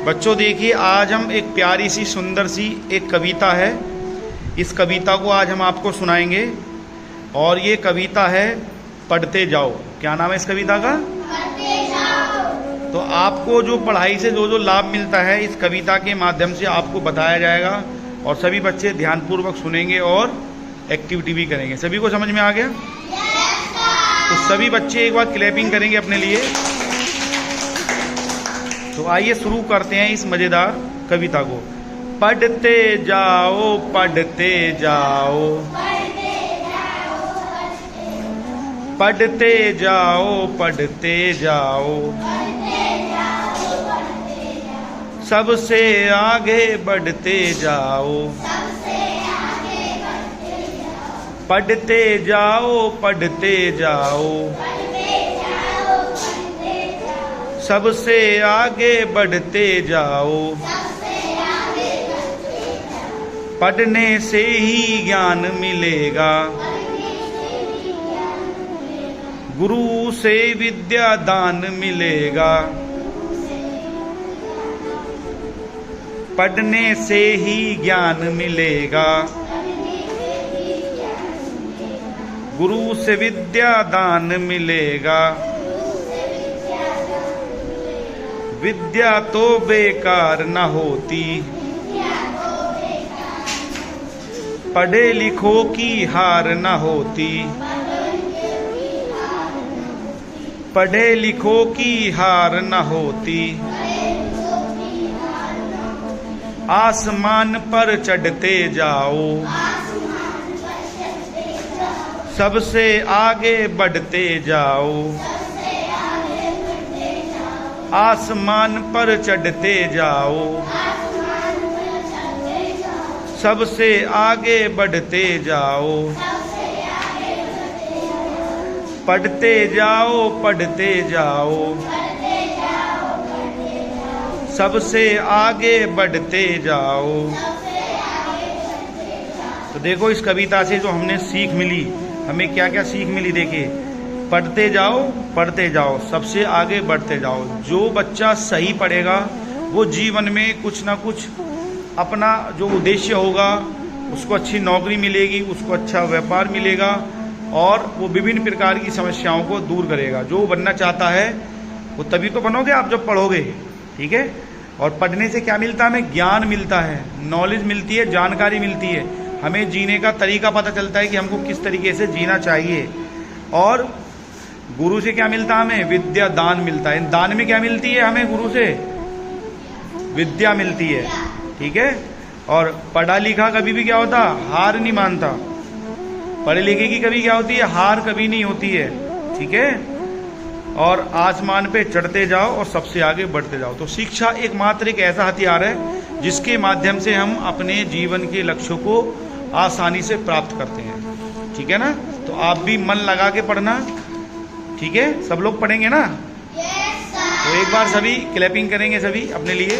बच्चों देखिए, आज हम एक प्यारी सी सुंदर सी एक कविता है, इस कविता को आज हम आपको सुनाएंगे। और ये कविता है पढ़ते जाओ। क्या नाम है इस कविता का? पढ़ते जाओ। तो आपको जो पढ़ाई से जो जो लाभ मिलता है इस कविता के माध्यम से आपको बताया जाएगा और सभी बच्चे ध्यानपूर्वक सुनेंगे और एक्टिविटी भी करेंगे। सभी को समझ में आ गया? तो सभी बच्चे एक बार क्लैपिंग करेंगे अपने लिए। तो आइए शुरू करते हैं इस मजेदार कविता को। पढ़ते जाओ, पढ़ते जाओ, पढ़ते जाओ, पढ़ते जाओ, सबसे आगे बढ़ते जाओ। पढ़ते जाओ, पढ़ते जाओ, सबसे आगे बढ़ते जाओ। पढ़ने से ही ज्ञान मिलेगा, गुरु से विद्या दान मिलेगा। पढ़ने से ही ज्ञान मिलेगा, गुरु से विद्या दान मिलेगा। विद्या तो बेकार न होती, पढ़े लिखो की हार न होती। पढ़े लिखो की हार न होती, आसमान पर चढ़ते जाओ, सबसे आगे बढ़ते जाओ। आसमान पर चढ़ते जाओ, सबसे आगे बढ़ते जाओ। पढ़ते जाओ, पढ़ते जाओ, सबसे आगे बढ़ते जाओ। तो देखो इस कविता से जो हमने सीख मिली, हमें क्या क्या सीख मिली। देखिए, पढ़ते जाओ, पढ़ते जाओ, सबसे आगे बढ़ते जाओ। जो बच्चा सही पढ़ेगा वो जीवन में कुछ ना कुछ अपना जो उद्देश्य होगा उसको अच्छी नौकरी मिलेगी, उसको अच्छा व्यापार मिलेगा और वो विभिन्न प्रकार की समस्याओं को दूर करेगा। जो बनना चाहता है वो तभी तो बनोगे आप जब पढ़ोगे, ठीक है। और पढ़ने से क्या मिलता है? हमें ज्ञान मिलता है, नॉलेज मिलती है, जानकारी मिलती है, हमें जीने का तरीका पता चलता है कि हमको किस तरीके से जीना चाहिए। और गुरु से क्या मिलता है? हमें विद्या दान मिलता है। दान में क्या मिलती है हमें? गुरु से विद्या मिलती है, ठीक है। और पढ़ा लिखा कभी भी क्या होता? हार नहीं मानता। पढ़े लिखे की कभी क्या होती है? हार कभी नहीं होती है, ठीक है। और आसमान पे चढ़ते जाओ और सबसे आगे बढ़ते जाओ। तो शिक्षा एकमात्र एक ऐसा हथियार है जिसके माध्यम से हम अपने जीवन के लक्ष्यों को आसानी से प्राप्त करते हैं, ठीक है ना। तो आप भी मन लगा के पढ़ना, ठीक है। सब लोग पढ़ेंगे ना? तो एक बार सभी क्लैपिंग करेंगे सभी अपने लिए।